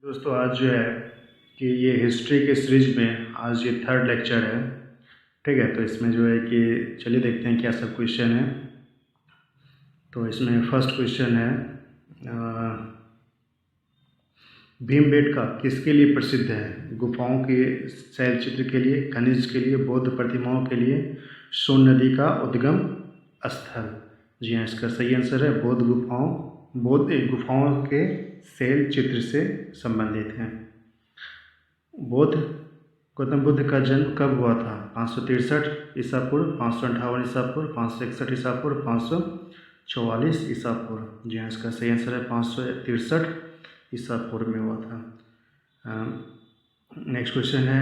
दोस्तों आज जो है कि ये हिस्ट्री के सीरीज में आज ये थर्ड लेक्चर है। ठीक है, तो इसमें जो है कि चलिए देखते हैं क्या सब क्वेश्चन है। तो इसमें फर्स्ट क्वेश्चन है भीमबेटका किसके लिए प्रसिद्ध है? गुफाओं के शैलचित्र के लिए, खनिज के लिए, बौद्ध प्रतिमाओं के लिए, सोन नदी का उद्गम स्थल। जी हाँ, इसका सही आंसर है बौद्ध गुफाओं के शैल चित्र से संबंधित हैं। गौतम बुद्ध का जन्म कब हुआ था? 563 ईसा पूर्व, 558 ईसा पूर्व, 561 ईसा पूर्व, 544 ईसा पूर्व। जी हाँ, इसका सही आंसर है 563 ईसा पूर्व में हुआ था। नेक्स्ट क्वेश्चन है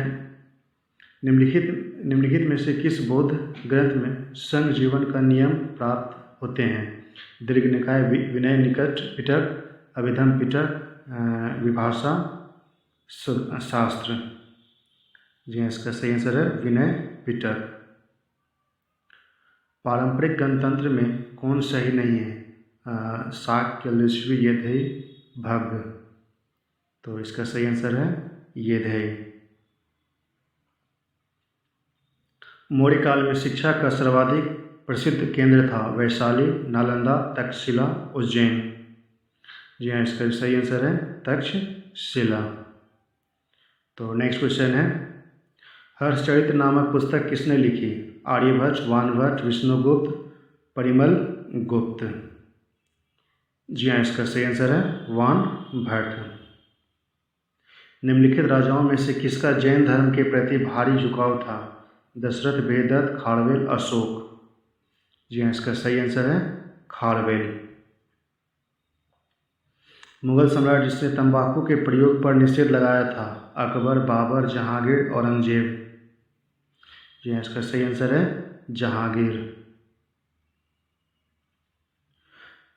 निम्नलिखित में से किस बौद्ध ग्रंथ में संघ जीवन का नियम प्राप्त होते हैं? दीर्घ निकाय, विनय निकट पिटक, अभिधम पिटक, विभाषा शास्त्र। जी हाँ, इसका सही आंसर है विनय पिटक। पारंपरिक गणतंत्र में कौन सही नहीं है? शाक्य, लिच्छवी, यौधेय, भग्ग। तो इसका सही आंसर है यौधेय। मौर्य काल में शिक्षा का सर्वाधिक प्रसिद्ध केंद्र था? वैशाली, नालंदा, तक्षशिला, उज्जैन। जी हाँ, इसका सही आंसर है तक्षशिला। तो नेक्स्ट क्वेश्चन है हर्षचरित नामक पुस्तक किसने लिखी? आर्यभट्ट, वानभट्ट, विष्णुगुप्त, परिमल गुप्त। जी हाँ, इसका सही आंसर है वानभट्ट। निम्नलिखित राजाओं में से किसका जैन धर्म के प्रति भारी झुकाव था? दशरथ, बेदत्त, खारवेल, अशोक। जी हाँ, इसका सही आंसर है खारवेल। मुगल सम्राट जिसने तंबाकू के प्रयोग पर निषेध लगाया था? अकबर, बाबर, जहांगीर, औरंगजेब। जी हाँ, इसका सही आंसर है जहांगीर।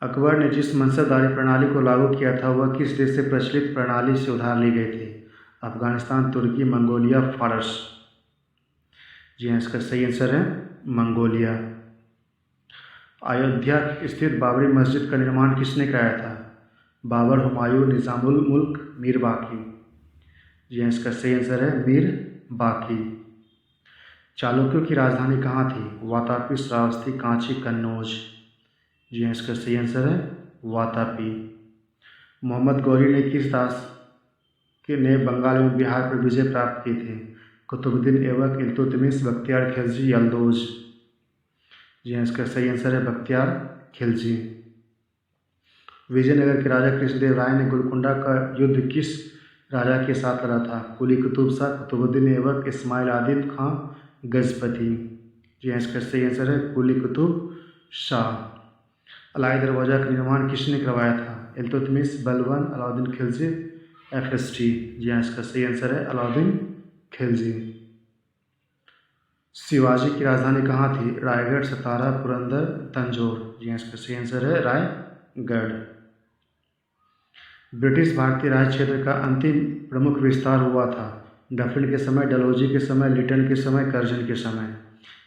अकबर ने जिस मनसबदारी प्रणाली को लागू किया था वह किस देश से प्रचलित प्रणाली से उधार ली गई थी? अफगानिस्तान, तुर्की, मंगोलिया, फारस। जी हाँ, इसका सही आंसर है मंगोलिया। अयोध्या स्थित बाबरी मस्जिद का निर्माण किसने कराया था? बाबर, हुमायूं, निजामुल मुल्क, मीर बाकी। जी हाँ, इसका सही आंसर है मीर बाकी। चालुक्यों की राजधानी कहाँ थी? वातापी, श्रावस्ती, कांची, कन्नौज। जी हाँ, इसका सही आंसर है वातापी। मोहम्मद गौरी ने किस दास के ने बंगाल एवं बिहार पर विजय प्राप्त की थी? कुतुबुद्दीन ऐबक, इल्तुतमिश, बख्तियार खिलजी, यल्दौज। जी हाँ, इसका सही आंसर है बख्तियार खिलजी। विजयनगर के राजा कृष्णदेव राय ने गोलकुंडा का युद्ध किस राजा के साथ लड़ा था? कुली कुतुब शाह, कुतुबुद्दीन ऐबक, इस्माइल आदिल खां, गजपति। जी हाँ, इसका सही आंसर है कुली कुतुब शाह। अलाई दरवाज़ा का निर्माण किसने करवाया था? इल्तुतमिश, बलबन, अलाउद्दीन खिलजी, FST। जी हाँ, इसका सही आंसर है अलाउद्दीन खिलजी। शिवाजी की राजधानी कहाँ थी? रायगढ़, सतारा, पुरंदर, तंजौर। जी हाँ, इसका सही आंसर है रायगढ़। ब्रिटिश भारतीय राज क्षेत्र का अंतिम प्रमुख विस्तार हुआ था? डफरिन के समय, डलहौजी के समय, लिटन के समय, कर्जन के समय।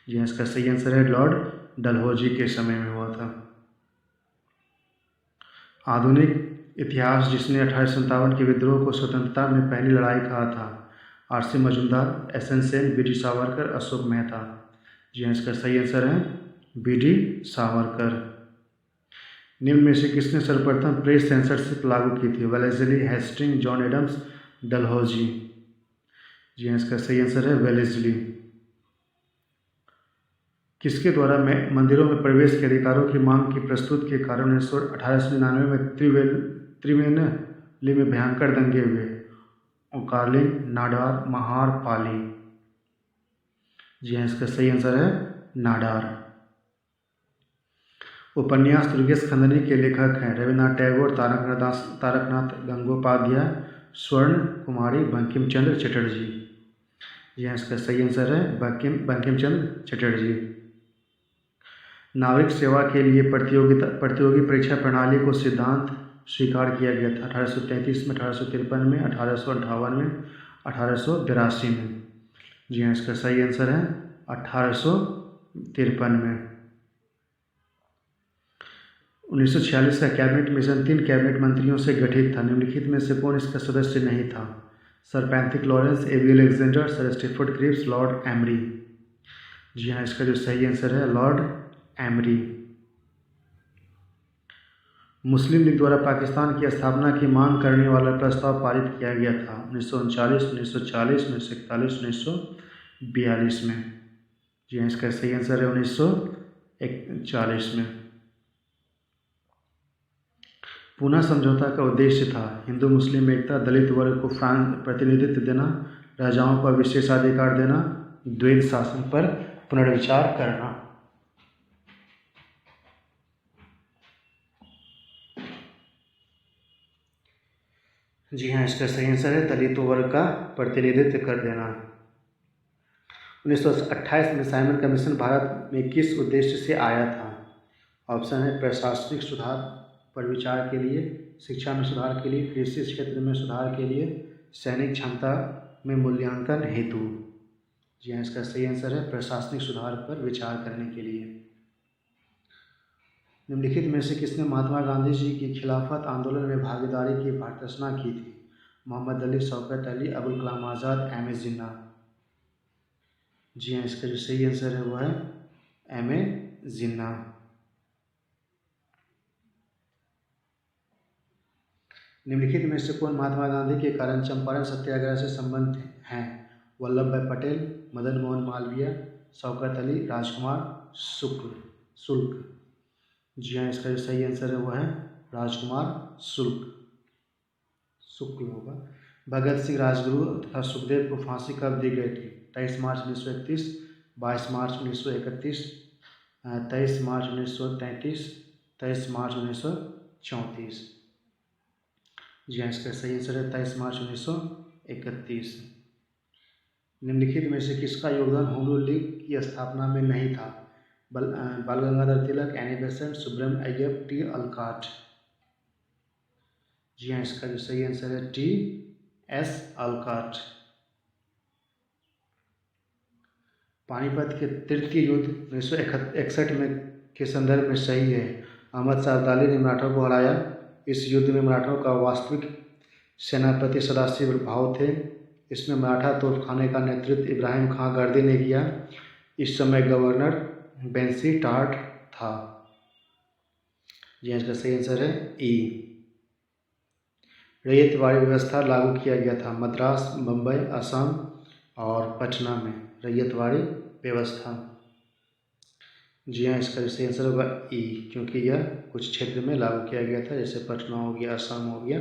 जी हाँ, इसका सही आंसर है लॉर्ड डलहौजी के समय में हुआ था। आधुनिक इतिहास जिसने 1857 के विद्रोह को स्वतंत्रता में पहली लड़ाई कहा था? RC Majumdar, SN Sen, BD Savarkar, Ashok Mehta. जी हाँ, इसका सही आंसर है BD सावरकर। निम्न में से किसने सर्वप्रथम प्रेस सेंसरशिप लागू की थी? Wellesley, Hasting, John Adams, Dalhousie. जी हाँ, इसका सही आंसर है वेलेस्ली। किसके द्वारा मंदिरों में प्रवेश के अधिकारों की मांग की प्रस्तुत के कारण 1899 में त्रिवेणली में भयंकर दंगे हुए? ओकालिंग, नाडार, महार, पाली। जी हाँ, इसका सही आंसर है नाडार। उपन्यास दुर्गेश खंदनी के लेखक हैं? रविन्द्रनाथ टैगोर, तारकनाथ गंगोपाध्याय, स्वर्ण कुमारी, बंकिम चंद्र चटर्जी। जी हाँ, इसका सही आंसर है बंकिम चंद्र चटर्जी। नागरिक सेवा के लिए प्रतियोगी परीक्षा प्रणाली को सिद्धांत स्वीकार किया गया था? 1833 में, 1853 में, 1858 में, 1882 में। जी हाँ, इसका सही आंसर है 1853 में। 1946 का कैबिनेट मिशन 3 कैबिनेट मंत्रियों से गठित था। निम्नलिखित में से कौन इसका सदस्य नहीं था? Sir Pethick Lawrence, A V Alexander, sir Stafford Cripps, lord Amery. जी हाँ, इसका जो सही आंसर है लॉर्ड एमरी। मुस्लिम लीग द्वारा पाकिस्तान की स्थापना की मांग करने वाला प्रस्ताव पारित किया गया था 1939, 1940, 1941, 1942 में। जी हाँ, इसका सही आंसर है 1941 में। पूना समझौता का उद्देश्य था हिंदू मुस्लिम एकता, दलित वर्ग को प्रतिनिधित्व देना, राजाओं का विशेषाधिकार देना, द्वैध शासन पर पुनर्विचार करना। जी हाँ, इसका सही आंसर है दलित वर्ग का प्रतिनिधित्व कर देना। 1928 में साइमन कमीशन भारत में किस उद्देश्य से आया था? ऑप्शन है प्रशासनिक सुधार पर विचार के लिए, शिक्षा में सुधार के लिए, कृषि क्षेत्र में सुधार के लिए, सैनिक क्षमता में मूल्यांकन हेतु। जी हाँ, इसका सही आंसर है प्रशासनिक सुधार पर विचार करने के लिए। निम्नलिखित में से किसने महात्मा गांधी जी की खिलाफत आंदोलन में भागीदारी की प्रार्थना की थी? मोहम्मद अली, शौकत अली, अबुल कलाम आज़ाद, एम ए जिन्ना। जी हाँ, इसका जो सही आंसर है वह है एम ए जिन्ना। निम्नलिखित में से कौन महात्मा गांधी के कारण चंपारण सत्याग्रह से संबंधित हैं? वल्लभ भाई पटेल, मदन मोहन मालवीय, शौकत अली, राजकुमार शुक्ल। जी हाँ, इसका जो सही आंसर है वह है राजकुमार शुक्ल होगा। भगत सिंह, राजगुरु तथा सुखदेव को फांसी कब दी गई थी? 23 मार्च 1931, 22 मार्च 1931, 23 मार्च 1933, 23 मार्च 1934। जी हाँ, इसका सही आंसर है 23 मार्च 1931। निम्नलिखित में से किसका योगदान होम रूल लीग की स्थापना में नहीं था? Bal Gangadhar Tilak, Annie Besant, Subramaniam Iyer, T Olcott. जी हाँ, इसका जो सही आंसर है टी एस अल्काट। पानीपत के तृतीय युद्ध 1961 में के संदर्भ में सही है। अहमद शाह अब्दाली ने मराठों को हराया। इस युद्ध में मराठों का वास्तविक सेनापति सदाशिव भाऊ थे। इसमें मराठा तोपखाने का नेतृत्व इब्राहिम खां गर्दी ने किया। इस समय गवर्नर बेंसी टार्ट था। जी इसका सही आंसर है ई। रैयतवाड़ी व्यवस्था लागू किया गया था मद्रास, मुंबई, असम और पटना में रैयतवाड़ी व्यवस्था। जी हाँ, इसका सही आंसर होगा ई, क्योंकि यह कुछ क्षेत्र में लागू किया गया था, जैसे पटना हो गया, असम हो गया।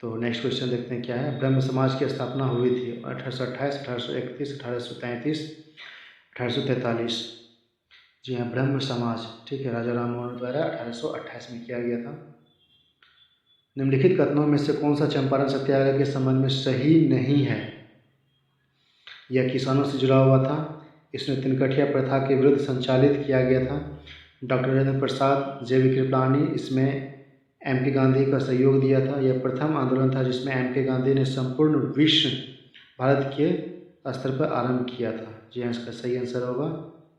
तो नेक्स्ट क्वेश्चन देखते हैं क्या है। ब्रह्म समाज की स्थापना हुई थी 1828, 1831, 1833, 1843। जी हाँ, ब्रह्म समाज, ठीक है, राजा राम मोहन द्वारा 1828 में किया गया था। निम्नलिखित कथनों में से कौन सा चंपारण सत्याग्रह के संबंध में सही नहीं है? यह किसानों से जुड़ा हुआ था। इसमें तिनकठिया प्रथा के विरुद्ध संचालित किया गया था। Doctor Rajendra Prasad, J.V.. कृपलानी इसमें एम.के. गांधी का सहयोग दिया था। यह प्रथम आंदोलन था जिसमें एम.के. गांधी ने संपूर्ण विश्व भारत के स्तर पर आरंभ किया था। जी हाँ, इसका सही आंसर होगा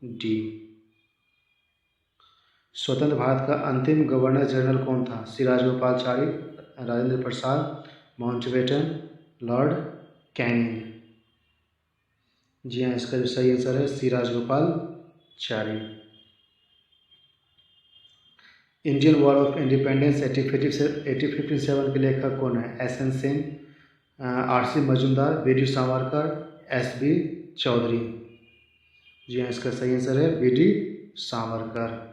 डी। स्वतंत्र भारत का अंतिम गवर्नर जनरल कौन था? C Rajagopalachari, Rajendra Prasad, Mountbatten, Lord Canning. जी हाँ, इसका जो सही आंसर है C Rajagopalachari. Indian War of Independence 1857 के लेखक कौन है? S N Sen, R C. Majumdar, B D. Savarkar, S B. Chaudhuri. जी हाँ, इसका सही आंसर है बी.डी. सावरकर।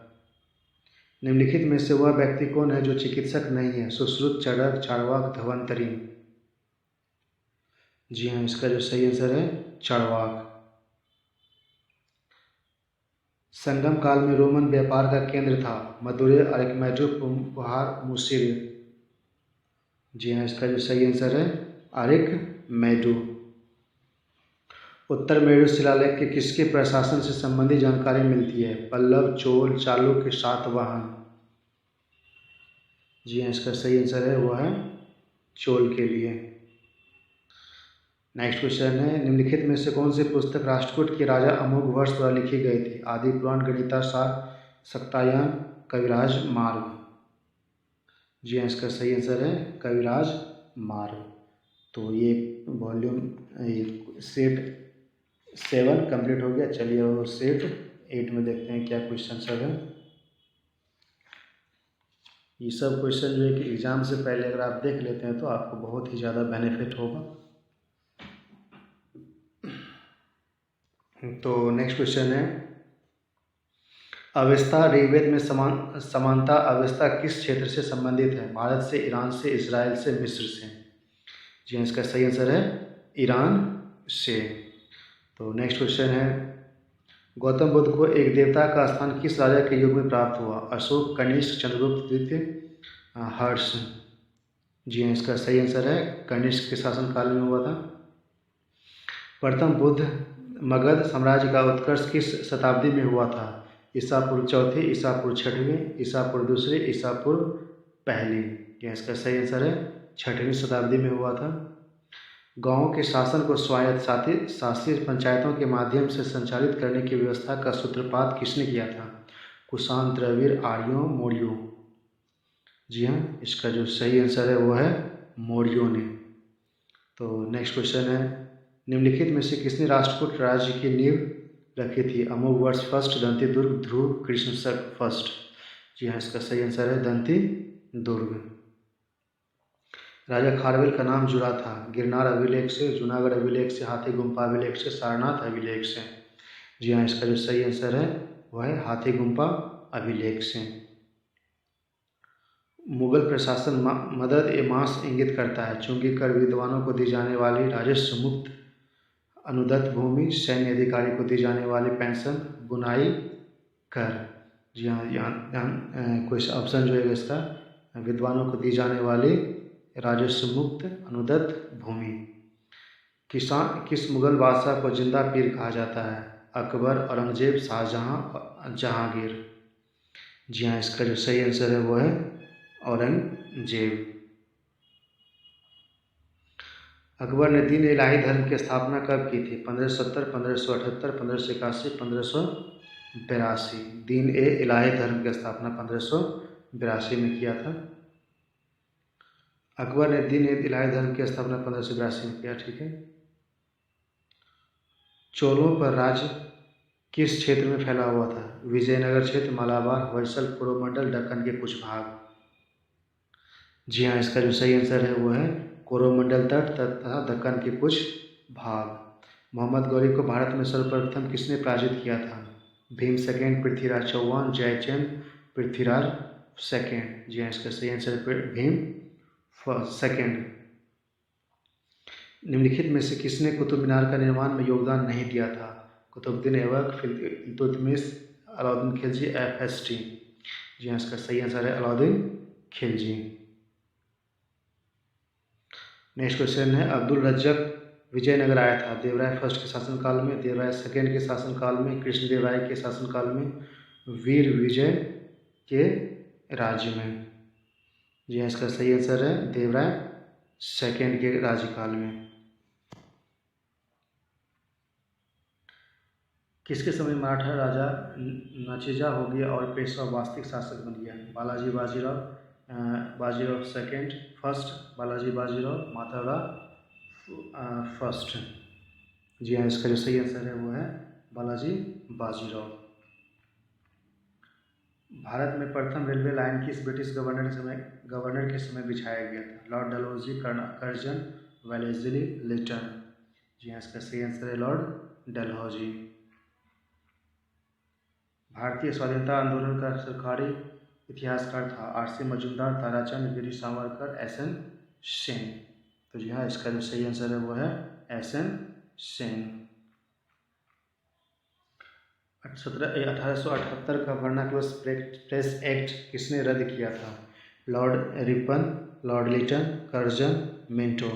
निम्नलिखित में से वह व्यक्ति कौन है जो चिकित्सक नहीं है? सुश्रुत, चरक, चार्वाक, धन्वंतरी। जी हाँ, इसका जो सही आंसर है चार्वाक। संगम काल में रोमन व्यापार का केंद्र था मदुरै, अरिकमेडो, पुहार, मुसिर। जी हाँ, इसका जो सही आंसर है अरिकमेडो। उत्तर मेरु शिलालेख के किसके प्रशासन से संबंधित जानकारी मिलती है? पल्लव, चोल, चालुक्य, सातवाहन। जी हाँ, इसका सही आंसर है वह है चोल के लिए। नेक्स्ट क्वेश्चन है, निम्नलिखित में से कौन सी पुस्तक राष्ट्रकूट के राजा अमोघवर्ष द्वारा लिखी गई थी? आदि पुराण, गणिता सार, शाक्तायन, कविराज मार्ग। जी हाँ, इसका सही आंसर है कविराज मार्ग। तो ये वॉल्यूम सेट 7 कंप्लीट हो गया। चलिए और सेट 8 में देखते हैं क्या क्वेश्चन सब है। ये सब क्वेश्चन जो है कि एग्ज़ाम से पहले अगर आप देख लेते हैं तो आपको बहुत ही ज़्यादा बेनिफिट होगा। तो नेक्स्ट क्वेश्चन है, अवस्था ऋग्वेद में समानता अवस्था किस क्षेत्र से संबंधित है? भारत से, ईरान से, इजराइल से, मिस्र से? जी हाँ, इसका सही आंसर है ईरान से। तो नेक्स्ट क्वेश्चन है, गौतम बुद्ध को एक देवता का स्थान किस राजा के युग में प्राप्त हुआ? अशोक, कनिष्क, चंद्रगुप्त द्वितीय, हर्ष? जी हाँ, इसका सही आंसर है कनिष्क के शासनकाल में हुआ था। प्रथम बुद्ध मगध साम्राज्य का उत्कर्ष किस शताब्दी में हुआ था? ईसा पूर्व चौथी, ईसा पूर्व छठवीं, ईसा पूर्व दूसरी, ईसा पूर्व पहली? क्या इसका सही आंसर है 6वीं शताब्दी में हुआ था। गाँवों के शासन को स्वायत्त शासी पंचायतों के माध्यम से संचालित करने की व्यवस्था का सूत्रपात किसने किया था? कुषाण, द्रविड़, आर्यों, मौर्यों? जी हाँ, इसका जो सही आंसर है वो है मौर्यों ने। तो नेक्स्ट क्वेश्चन है, निम्नलिखित में से किसने राष्ट्रकूट राज्य की नींव रखी थी? अमोघ वर्ष फर्स्ट, दंती दुर्ग, ध्रुव, कृष्ण फर्स्ट? जी हाँ, इसका सही आंसर है दंती दुर्ग। राजा खारवेल का नाम जुड़ा था गिरनार अभिलेख से, जूनागढ़ अभिलेख से, हाथी गुम्फा अभिलेख से, सारनाथ अभिलेख से? जी हाँ, इसका जो सही आंसर है वह है हाथी गुम्फा अभिलेख से। मुगल प्रशासन मदद ए मांस इंगित करता है। चूंकि कर विद्वानों को दी जाने वाली राजस्व मुक्त अनुदत्त भूमि, सैन्य अधिकारी को दी जाने वाली पेंशन, बुनाई कर? जी हाँ, यहाँ कोई ऑप्शन जो है इसका, विद्वानों को दी जाने वाली राजस्व मुक्त अनुदत्त भूमि। किस मुगल बादशाह को जिंदा पीर कहा जाता है? अकबर, औरंगजेब, शाहजहां, जहांगीर? जी हाँ, इसका जो सही आंसर है वो है औरंगजेब। अकबर ने दीन इलाही धर्म की स्थापना कब की थी? 1570, 1578, 1581, 1582? दीन इलाही धर्म की स्थापना 1582 में किया था। अकबर ने दीन इलाही धर्म की स्थापना 1582 में किया, ठीक है। चोलों पर राज्य किस क्षेत्र में फैला हुआ था? विजयनगर क्षेत्र, मालाबार, होयसल, कोरोमंडल, दक्कन के कुछ भाग? जी हाँ, इसका जो सही आंसर है वो है कोरोमंडल तट तथा दक्कन के कुछ भाग। मोहम्मद गौरी को भारत में सर्वप्रथम किसने पराजित किया था? Bhim second, Prithviraj Chauhan, Jaichand, Prithviraj second? जी हाँ, इसका सही आंसर है भीम सेकेंड। निम्नलिखित में से किसने कुतुब मीनार का निर्माण में योगदान नहीं दिया था? कुतुबुद्दीन ऐबक, इल्तुतमिश, अलाउद्दीन खिलजी, FST? जी हाँ, इसका सही आंसर है अलाउद्दीन खिलजी। नेक्स्ट क्वेश्चन है, अब्दुल रज्जक विजयनगर आया था देवराय फर्स्ट के शासनकाल में, देवराय सेकेंड के शासनकाल में, कृष्णदेव राय के शासनकाल में, वीर विजय के राज्य में? जी हाँ, इसका सही आंसर है देवराय सेकेंड के राज्यकाल में। किसके समय मराठा राजा नाचीजा हो गया और पेशवा वास्तविक शासक बन गया? बालाजी बाजीराव सेकेंड फर्स्ट, बालाजी बाजीराव, मातारा फर्स्ट? जी हाँ, इसका जो सही आंसर है वो है बालाजी बाजीराव। भारत में प्रथम रेलवे लाइन किस ब्रिटिश गवर्नर के समय बिछाया गया था? Lord Dalhousie, Curzon, Wellesley, Lytton? जी हाँ, इसका सही आंसर है लॉर्ड डलहौजी। भारतीय स्वाधीनता आंदोलन का सरकारी इतिहासकार था? RC Majumdar, Tarachand, Veer Savarkar, SN Sen? तो जी हाँ, इसका जो सही आंसर है वो है SN सेन। 1878 का वर्नाक्युलर प्रेस एक्ट किसने रद्द किया था? Lord Ripon, Lord Lytton, Curzon, Minto?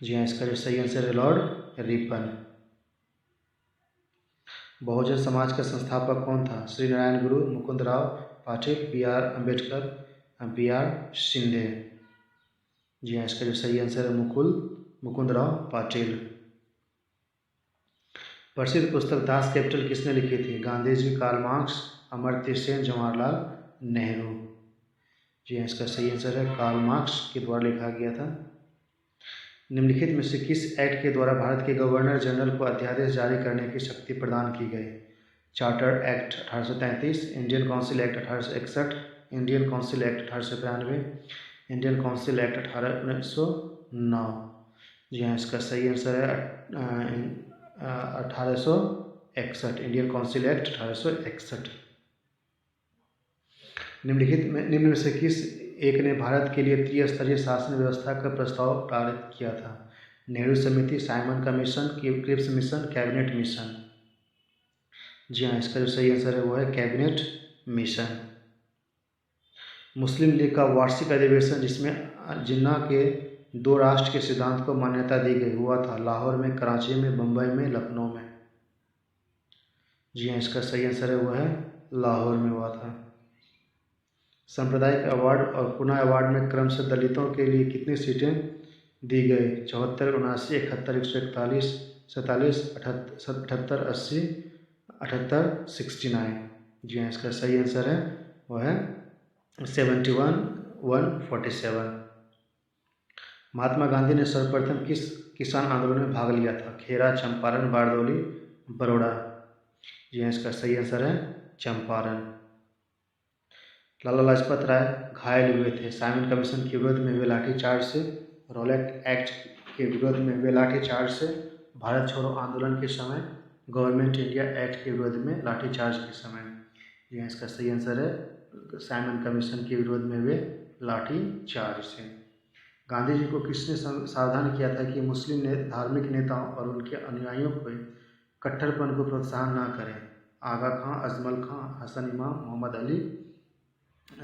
जी हाँ, इसका जो सही आंसर है लॉर्ड रिपन। बहुजन समाज का संस्थापक कौन था? श्री नारायण गुरु, मुकुंद राव पाटिल, BR अम्बेडकर, BR शिंदे? जी हाँ, इसका जो सही आंसर है मुकुंद राव पाटिल। प्रसिद्ध पुस्तक दास कैपिटल किसने लिखी थी? Gandhi ji, Karl Marx, Amartya Sen, Jawaharlal Nehru. जी हाँ, इसका सही आंसर है कार्ल मार्क्स के द्वारा लिखा गया था। निम्नलिखित में से किस एक्ट के द्वारा भारत के गवर्नर जनरल को अध्यादेश जारी करने की शक्ति प्रदान की गई? Charter act 1833, Indian council act 1861, Indian council act 1893, Indian council act 1909। जी हाँ, इसका सही आंसर है 1861, इंडियन काउंसिल एक्ट 1861। निम्न में से किस एक ने भारत के लिए त्रिस्तरीय शासन व्यवस्था का प्रस्ताव पारित किया था? नेहरू समिति, Simon Commission, Cripps Mission, Cabinet Mission. जी हाँ, इसका जो सही आंसर है वो है कैबिनेट मिशन। मुस्लिम लीग का वार्षिक अधिवेशन जिसमें जिन्ना के दो राष्ट्र के सिद्धांत को मान्यता दी गई हुआ था, लाहौर में, कराची में, बम्बई में, लखनऊ में। जी हाँ, इसका सही आंसर है वो है लाहौर में हुआ था। सांप्रदायिक अवार्ड और पुना अवार्ड में क्रमशः दलितों के लिए कितनी सीटें दी गई? 74, 79, 71, 141, 47, 78, 80, 78, 69। जी हाँ, इसका सही आंसर है वो है 71, 147। महात्मा गांधी ने सर्वप्रथम किस किसान आंदोलन में भाग लिया था? खेरा, चंपारण, बारदौली, बड़ौदा। जी हाँ, इसका सही आंसर है चंपारण। लाला लाजपत राय घायल हुए थे? साइमन कमीशन के विरोध में हुए लाठीचार्ज से, रॉलेट एक्ट के विरोध में हुए लाठीचार्ज से, भारत छोड़ो आंदोलन के समय, गवर्नमेंट इंडिया एक्ट के विरोध में लाठीचार्ज के समय। यह इसका सही आंसर है साइमन कमीशन के विरोध में हुए लाठीचार्ज से। गांधी जी को किसने सावधान किया था कि मुस्लिम धार्मिक नेताओं और उनके अनुयायियों को कट्टरपन को प्रोत्साहन न करें? आगा खां, अजमल खां, हसन इमाम, मोहम्मद अली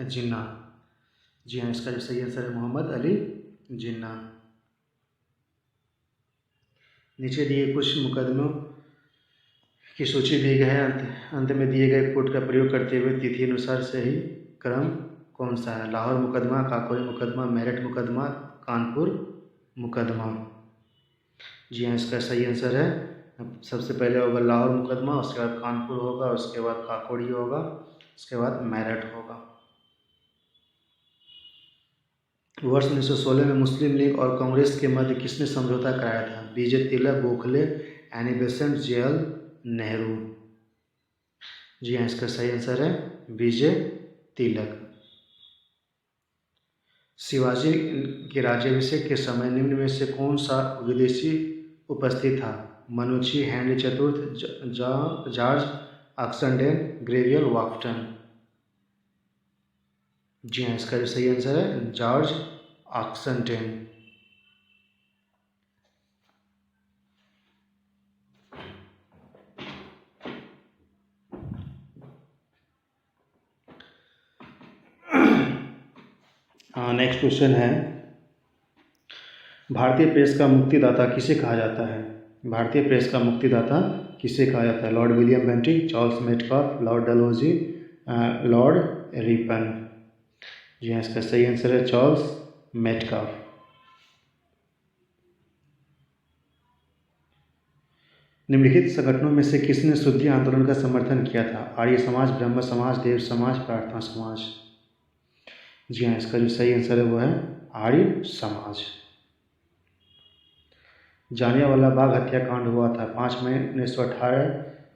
जिन्ना। जी हाँ, इसका जो सही आंसर है मोहम्मद अली जिन्ना। नीचे दिए कुछ मुकदमों की सूची दी गई है, अंत में दिए गए कोड का प्रयोग करते हुए तिथि अनुसार सही क्रम कौन सा है? लाहौर मुकदमा, काकोरी मुकदमा, मेरठ मुकदमा, कानपुर मुकदमा। जी हाँ, इसका सही आंसर है सबसे पहले होगा लाहौर मुकदमा, उसके बाद कानपुर होगा, उसके बाद काकोरी होगा, उसके बाद मेरठ होगा। वर्ष 1916 में मुस्लिम लीग और कांग्रेस के मध्य किसने समझौता कराया था? B J Tilak, Gokhale, Annie Besant, J L Nehru. जी हाँ, इसका सही आंसर है बीजे तिलक। शिवाजी के राज्याभिषेक के समय निम्न में से कौन सा विदेशी उपस्थित था? मनुची, हेनरी चतुर्थ, जॉर्ज ऑक्सनडेल, ग्रेवियल वाफ्टन। जी हाँ, इसका जो सही आंसर है जॉर्ज ऑक्सनडेल। नेक्स्ट क्वेश्चन है, भारतीय प्रेस का मुक्तिदाता किसे कहा जाता है? भारतीय प्रेस का मुक्तिदाता किसे कहा जाता है? Lord William Bentinck, Charles Metcalfe, Lord Dalhousie, Lord Ripon. जी हाँ, इसका सही आंसर है चार्ल्स मेटकाफ। निम्नलिखित संगठनों में से किसने शुद्धि आंदोलन का समर्थन किया था? आर्य समाज, ब्रह्म समाज, देव समाज, प्रार्थना समाज। जी हाँ, इसका जो सही आंसर है वो है आर्य समाज। जालियांवाला बाग हत्याकांड हुआ था 5 मई 1918,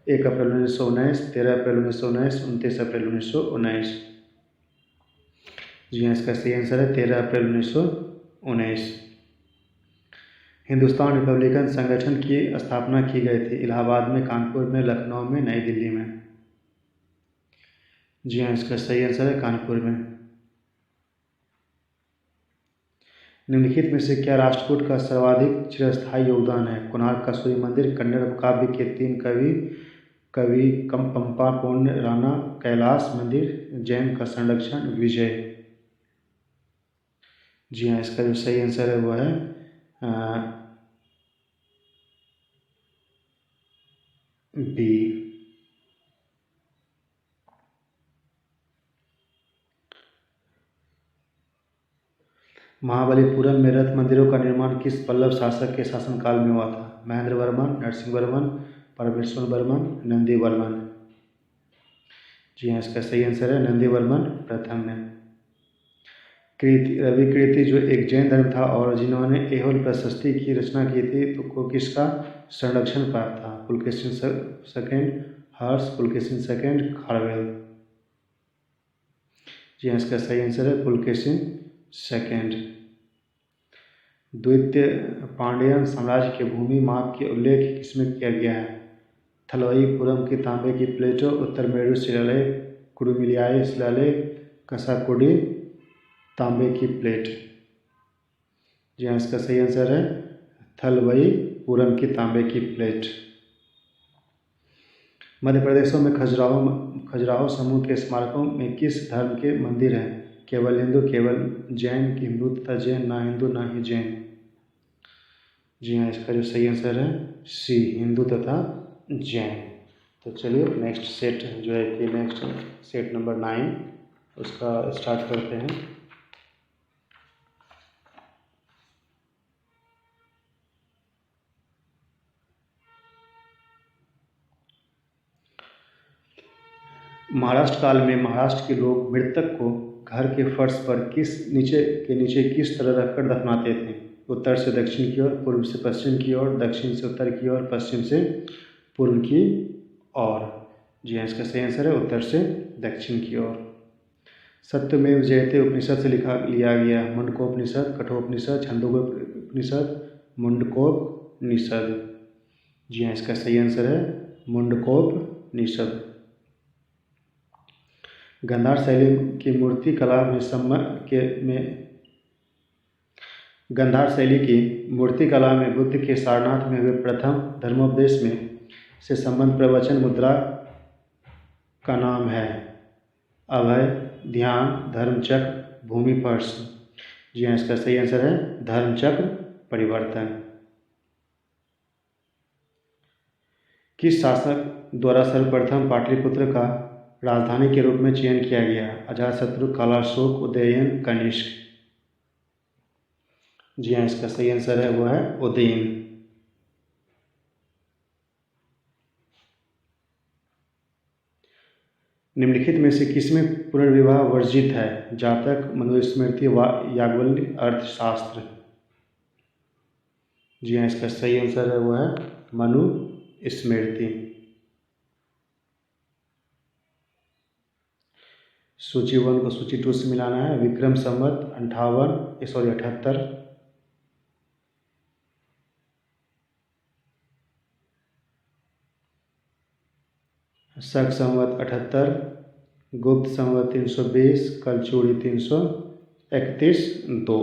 1 अप्रैल 1919, 13 अप्रैल 1919, 29 अप्रैल 1919। जी हाँ, इसका सही आंसर है 13 अप्रैल 1919। हिंदुस्तान रिपब्लिकन संगठन की स्थापना की गई थी? इलाहाबाद में, कानपुर में, लखनऊ में, नई दिल्ली में। जी हाँ, इसका सही आंसर है कानपुर में। निम्नलिखित में से क्या राष्ट्रकूट का सर्वाधिक चिरस्थायी योगदान है? कोणार्क का सूर्य मंदिर, कन्नड़ काव्य के 3 कवि पंपा, पुण्य राणा, कैलाश मंदिर, जैन का संरक्षण, विजय। जी हाँ, इसका जो सही आंसर है वो है बी। महाबलीपुरम में रथ मंदिरों का निर्माण किस पल्लव शासक के शासनकाल में हुआ था? महेंद्र वर्मन, नरसिंह वर्मन, परमेश्वर वर्मन, नंदी वर्मन। जी हाँ, इसका सही आंसर है नंदीवर्मन प्रथम ने। रवि कीर्ति जो एक जैन धर्म था और जिन्होंने एहोल प्रशस्ति की रचना की थी, तो को किसका संरक्षण प्राप्त था? पुलकेशिन सेकेंड, हर्ष, पुलकेशिन सेकेंड, खारवेल। जी हाँ, इसका सही आंसर है पुलकेशिन सेकेंड। द्वितीय पांड्यन साम्राज्य के भूमि माप के उल्लेख किसमें किया गया है? थलवईपुरम की तांबे की प्लेटों, उत्तर मेरू शिलालेख, कुडुमिलियाई शिलालेख, कसाकुडी तांबे की प्लेट। जी हाँ, इसका सही आंसर है थलवईपुरम की तांबे की प्लेट। मध्य प्रदेशों में खजुराहो समूह के स्मारकों में किस धर्म के मंदिर हैं? केवल हिंदू, केवल जैन, हिंदू तथा जैन, ना हिंदू ना ही जैन। जी हाँ, इसका जो सही आंसर है सी, हिंदू तथा जैन। तो चलिए नेक्स्ट सेट जो है कि नेक्स्ट सेट नंबर 9 उसका स्टार्ट करते हैं। महाराष्ट्र काल में महाराष्ट्र के लोग मृतक को घर के फर्श पर नीचे किस तरह रखकर दफनाते थे? उत्तर से दक्षिण की ओर, पूर्व से पश्चिम की ओर, दक्षिण से उत्तर की ओर, पश्चिम से पूर्व की ओर। जी हाँ, इसका सही आंसर है उत्तर से दक्षिण की ओर। सत्यमेव जयते उपनिषद से लिया गया मुंडकोपनिषद, कठोपनिषद, छंदोपनिषद, मुंडकोपनिषद। जी हाँ, इसका सही आंसर है मुंडकोपनिषद। गांधार शैली की मूर्ति कला गांधार शैली की मूर्ति कला में बुद्ध के सारनाथ में हुए प्रथम धर्मोपदेश में से संबंध प्रवचन मुद्रा का नाम है? अभय, ध्यान, धर्मचक्र, भूमिपर्श। जी हाँ, इसका सही आंसर है धर्मचक्र परिवर्तन। किस शासक द्वारा सर्वप्रथम पाटलिपुत्र का राजधानी के रूप में चयन किया गया? अजातशत्रु, कालाशोक, उदयन, कनिष्क। जी हाँ, इसका सही आंसर है वो है उदयन। निम्नलिखित में से किसमें पुनर्विवाह वर्जित है? जातक, मनुस्मृति, याज्ञवल्क्य, अर्थशास्त्र। जी हाँ, इसका सही आंसर है वो है मनुस्मृति। सूची 1 को सूची 2 से मिलाना है। विक्रम संवत 78, शक संवत 78, गुप्त संवत 320, कलचूरी 331, 2।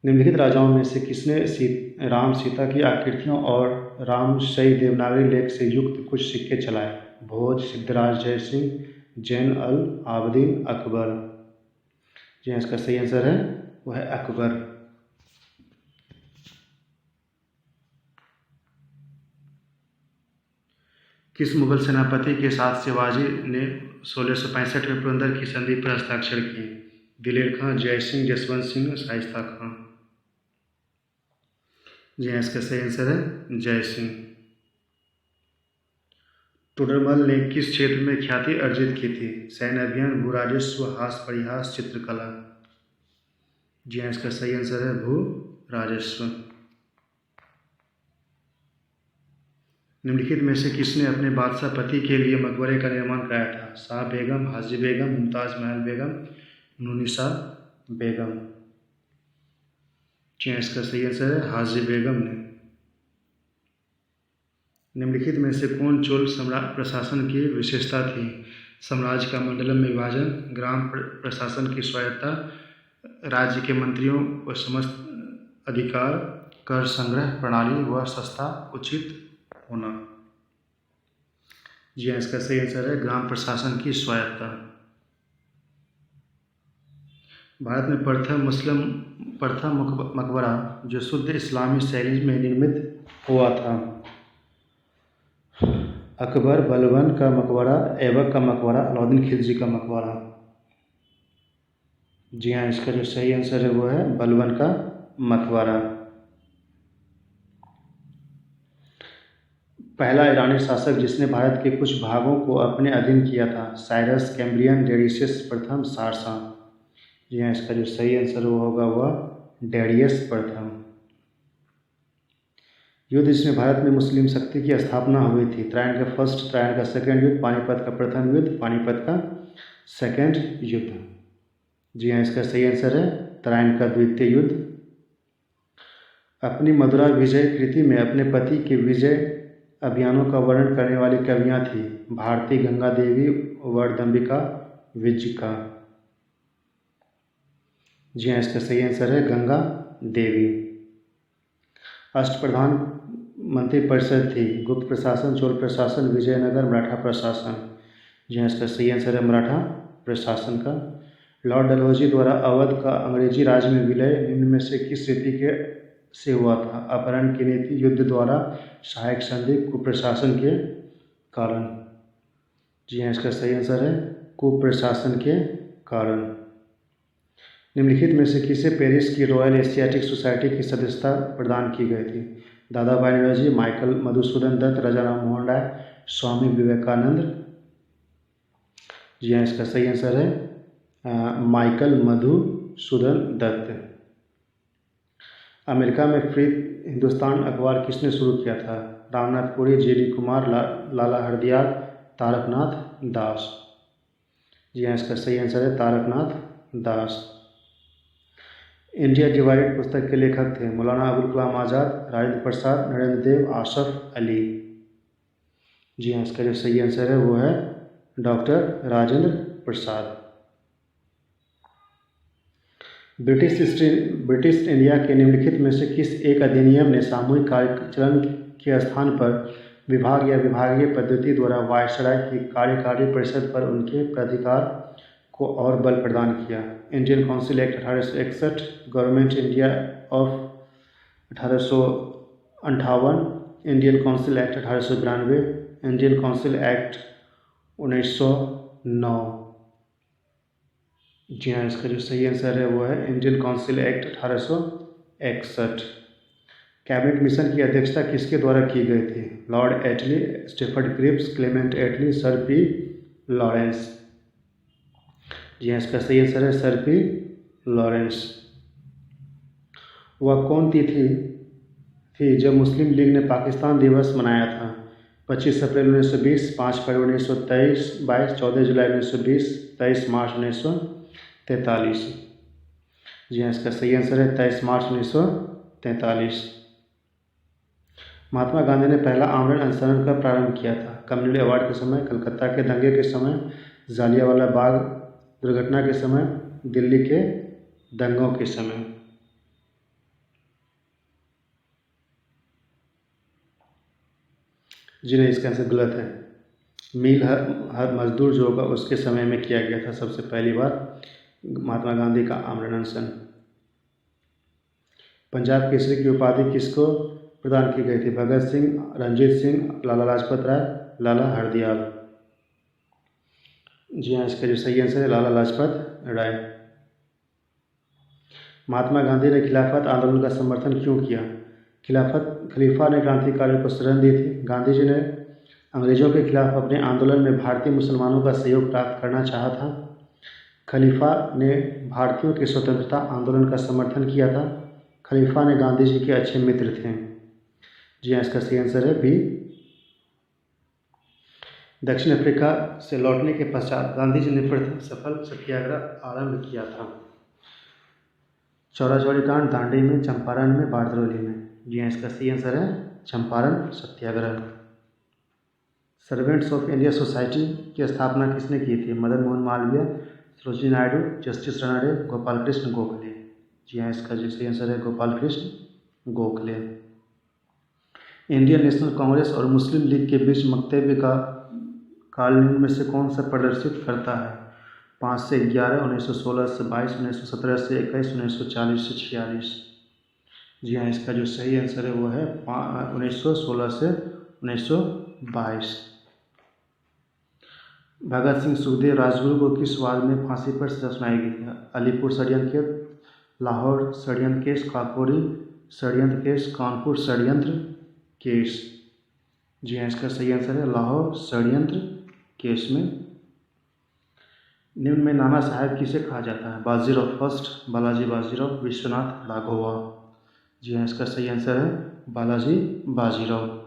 निम्नलिखित राजाओं में से किसने राम सीता की आकृतियों और रामशई देवनागरी लेख से युक्त कुछ सिक्के चलाए? भोज, सिद्धराज जय सिंह, जैन अल आबदीन, अकबर। जी हाँ, इसका सही आंसर है वह है अकबर। किस मुगल सेनापति के साथ शिवाजी ने 1665 में पुरंदर की संधि पर हस्ताक्षर किए? दिलेर खां, जय सिंह, जसवंत सिंह, शाइस्ता खां। जी हाँ, इसका सही आंसर है जय सिंह। टोडरमल ने किस क्षेत्र में ख्याति अर्जित की थी? सैन्य अभियान, भू राजस्व, हास परिहास, चित्रकला। जी हाँ, इसका सही आंसर है भू राजस्व। निम्नलिखित में से किसने अपने बादशाह पति के लिए मकबरे का निर्माण कराया था? शाह बेगम, हाजी बेगम, मुमताज महल बेगम, नूनिसा बेगम। जी हाँ, इसका सही आंसर है हाजी बेगम ने। निम्नलिखित में से कौन चोल सम्राट प्रशासन की विशेषता थी? साम्राज्य का मंडलम में विभाजन, ग्राम प्रशासन की स्वायत्तता, राज्य के मंत्रियों व समस्त अधिकार, कर संग्रह प्रणाली व सस्ता उचित होना। जी हाँ, इसका सही आंसर है ग्राम प्रशासन की स्वायत्तता। भारत में प्रथम मकबरा जो शुद्ध इस्लामी शैली में निर्मित हुआ था? अकबर, बलबन का मकबरा, ऐबक का मकबरा, अलाउद्दीन खिलजी का मकबरा। जी हाँ, इसका जो सही आंसर है वो है बलबन का मकबरा। पहला ईरानी शासक जिसने भारत के कुछ भागों को अपने अधीन किया था? साइरस, कैम्ब्रियन, डेरियस प्रथम, शारसा। जी हाँ, इसका जो सही आंसर वो होगा वह डेरियस प्रथम। युद्ध जिसमें भारत में मुस्लिम शक्ति की स्थापना हुई थी? त्रायण का फर्स्ट, त्रायण का सेकंड युद्ध, पानीपत का प्रथम युद्ध, पानीपत का सेकंड युद्ध। जी हाँ, इसका सही आंसर है त्रायण का द्वितीय युद्ध। अपनी मधुरा विजय कृति में अपने पति के विजय अभियानों का वर्णन करने वाली कवियाँ थी? भारती, गंगा देवी, वर्धंबिका, विजयिका। जी हाँ, इसका सही आंसर है गंगा देवी। अष्टप्रधान मंत्रिपरिषद थी? गुप्त प्रशासन, चोल प्रशासन, विजयनगर, मराठा प्रशासन। जी हाँ, इसका सही आंसर है मराठा प्रशासन का। लॉर्ड डलहौजी द्वारा अवध का अंग्रेजी राज में विलय निम्न में से किस रीति के से हुआ था? अपहरण की नीति, युद्ध द्वारा, सहायक संधि, कुप्रशासन के कारण। जी हाँ, इसका सही आंसर है कुप्रशासन के कारण। निम्नलिखित में से किसे पेरिस की रॉयल एशियाटिक सोसाइटी की सदस्यता प्रदान की गई थी? दादा भाई नौरोजी, माइकल मधुसूदन दत्त, राजा राम मोहन राय, स्वामी विवेकानंद। जी हाँ, इसका सही आंसर है माइकल मधुसूदन दत्त। अमेरिका में फ्री हिंदुस्तान अखबार किसने शुरू किया था? रामनाथ पुरी, जी.डी. कुमार, लाला हरदयाल, तारकनाथ दास। जी हाँ, इसका सही आंसर है तारकनाथ दास। इंडिया डिवाइडेड पुस्तक के लेखक थे? मौलाना अबुल कलाम आज़ाद, राजेंद्र प्रसाद, नरेंद्र देव, आसफ अली। जी हाँ, इसका जो सही आंसर है वो है doctor Rajendra Prasad. British India के निम्नलिखित में से किस एक अधिनियम ने सामूहिक कार्यचलन के स्थान पर विभाग या विभागीय पद्धति द्वारा वायसराय की कार्यकारी परिषद पर उनके प्राधिकार को और बल प्रदान किया? Indian council act 1861, government India of 1858, Indian council act 1892, Indian council act 1909। जी हाँ, इसका जो सही आंसर है वो है Indian council act 1861। Cabinet mission की अध्यक्षता किसके द्वारा की गई थी? लॉर्ड एटली, स्टेफर्ड क्रिप्स, क्लेमेंट एटली, सर पी लॉरेंस। जी हाँ, इसका सही आंसर है सर पी लॉरेंस। वह कौन तिथि थी जब मुस्लिम लीग ने पाकिस्तान दिवस मनाया था? 25 अप्रैल 1920, 5 फरवरी 1923, 22, 14 जुलाई 1920, 23 मार्च 1943। जी हाँ, इसका सही आंसर है 23 मार्च 1943। महात्मा गांधी ने पहला आमरण अनशन कब प्रारंभ किया था? कम्युनिटी अवार्ड के समय, कलकत्ता के दंगे के समय, जालियांवाला बाग दुर्घटना के समय, दिल्ली के दंगों के समय। जी नहीं, इसका आंसर गलत है। मील हर मजदूर जो होगा उसके समय में किया गया था सबसे पहली बार महात्मा गांधी का आमरण अनशन। पंजाब केसरी की उपाधि किसको प्रदान की गई थी? भगत सिंह, रंजीत सिंह, लाला लाजपत राय, लाला हरदयाल। जी हाँ, इसका जो सही आंसर है लाला लाजपत राय। महात्मा गांधी ने खिलाफत आंदोलन का समर्थन क्यों किया? खलीफा ने क्रांतिकारियों को शरण दी थी। गांधी जी ने अंग्रेजों के खिलाफ अपने आंदोलन में भारतीय मुसलमानों का सहयोग प्राप्त करना चाहा था। खलीफा ने भारतीयों के स्वतंत्रता आंदोलन का समर्थन किया था। खलीफा ने गांधी जी के अच्छे मित्र थे। जी हाँ, इसका सही आंसर है बी। दक्षिण अफ्रीका से लौटने के पश्चात गांधी जी ने प्रथम सफल सत्याग्रह आरंभ किया था? चौरा कांड, दांडी में, चंपारण में, बारदौली में। जी हाँ, इसका सही आंसर है चंपारण सत्याग्रह। सर्वेंट्स ऑफ इंडिया सोसाइटी की स्थापना किसने की थी? मदन मोहन मालवीय, सरोजिनी नायडू, जस्टिस राणा, गोपाल कृष्ण गोखले। जी हाँ, इसका जो सही आंसर है गोपाल कृष्ण गोखले। इंडियन नेशनल कांग्रेस और मुस्लिम लीग के बीच वक्तव्य का काल निम्न में से कौन सा प्रदर्शित करता है? 5 से 11, 1916 से 22, 1917 से 21, 1940 से 46। जी हाँ, इसका जो सही आंसर है वो है 1916 से 1922। भगत सिंह, सुखदेव, राजगुरु को किस वाद में फांसी पर सजा सुनाई गई थी? अलीपुर षड्यंत्र केस, लाहौर षड्यंत्र केस, काकोरी षड्यंत्र केस, कानपुर षड्यंत्र केस। जी हाँ, इसका सही आंसर है लाहौर षड्यंत्र केस में। निम्न में नाना साहेब किसे कहा जाता है? बाजीराव फर्स्ट, बालाजी बाजीराव, विश्वनाथ राघोवा। जी हाँ, इसका सही आंसर है बालाजी बाजीराव।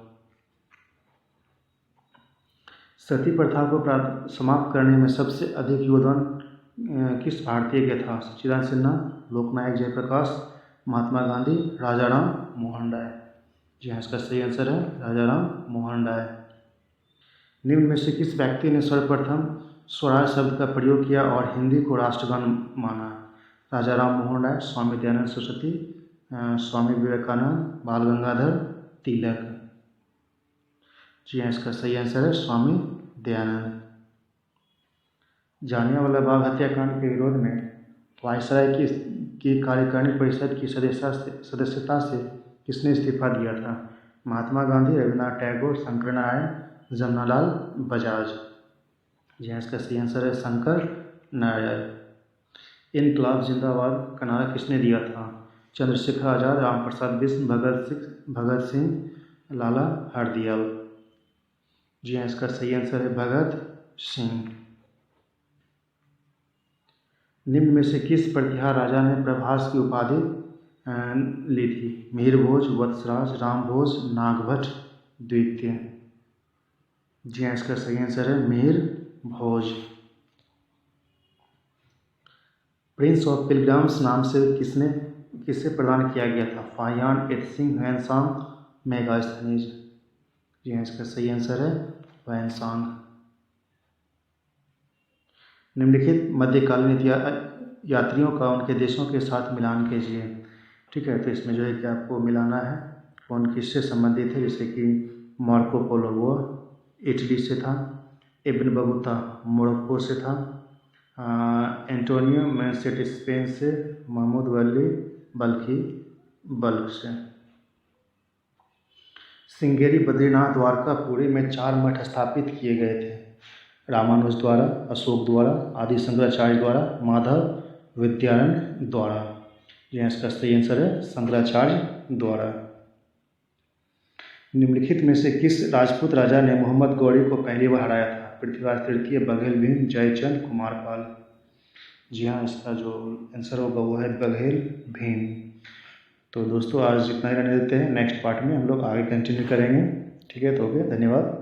सती प्रथा को समाप्त करने में सबसे अधिक योगदान किस भारतीय का था? सच्चिदानंद सिन्हा, लोकनायक जयप्रकाश, महात्मा गांधी, राजाराम मोहन राय। जी हाँ, इसका सही आंसर है राजाराम मोहन राय। निम्न में से किस व्यक्ति ने सर्वप्रथम स्वराज शब्द का प्रयोग किया और हिंदी को राष्ट्रगान माना? राजाराम मोहन राय, स्वामी दयानंद सरस्वती, स्वामी विवेकानंद, बाल गंगाधर तिलक। जी हाँ, इसका सही आंसर है स्वामी दयानंद। जालियांवाला बाग हत्याकांड के विरोध में वायसराय की कार्यकारिणी परिषद की सदस्यता से किसने इस्तीफा दिया था? महात्मा गांधी, रविन्द्रनाथ टैगोर, शंकर नारायण, जमनालाल बजाज। जी हाँ, इसका सही आंसर है शंकर नारायण। इनकलाब जिंदाबाद का नारा किसने दिया था? चंद्रशेखर आजाद, रामप्रसाद बिस्म, भगत सिंह, लाला हरदयाल। जी हाँ, इसका सही आंसर है भगत सिंह। निम्न में से किस प्रतिहार राजा ने प्रभास की उपाधि ली थी? मिहिर भोज, वत्सराज, राम भोज, नागभट्ट द्वितीय। जी हाँ, इसका सही आंसर है मिहिर भोज। प्रिंस ऑफ पिलग्रिम्स नाम से किसे प्रदान किया गया था? फाहियान, एत्सिंग, ह्वेनसांग, मेगास्थनीज। जी हाँ, इसका सही आंसर है ह्वेनसांग। निम्नलिखित मध्यकालीन यात्रियों का उनके देशों के साथ मिलान कीजिए। ठीक है, तो इसमें जो है कि आपको मिलाना है कौन किससे संबंधित है। जैसे कि मार्को पोलो वो इटली से था, इब्न बतूता मोरक्को से था, एंटोनियो मैनसेट स्पेन से, महमूद वली बल्खी बल्ख से। श्रृंगेरी, बद्रीनाथ, द्वारकापुरी में 4 मठ स्थापित किए गए थे। रामानुज द्वारा, अशोक द्वारा, आदि शंकराचार्य द्वारा, माधव विद्यारण्य द्वारा। यह इसका सही आंसर है शंकराचार्य द्वारा। निम्नलिखित में से किस राजपूत राजा ने मोहम्मद गौरी को पहली बार हराया था? पृथ्वीराज तृतीय, बघेल भीम, जयचंद, कुमारपाल। जी हाँ, इसका जो आंसर होगा वो है बघेल भीम। तो दोस्तों आज इतना ही रहने देते हैं, नेक्स्ट पार्ट में हम लोग आगे कंटिन्यू करेंगे। ठीक है, तो ओके, धन्यवाद।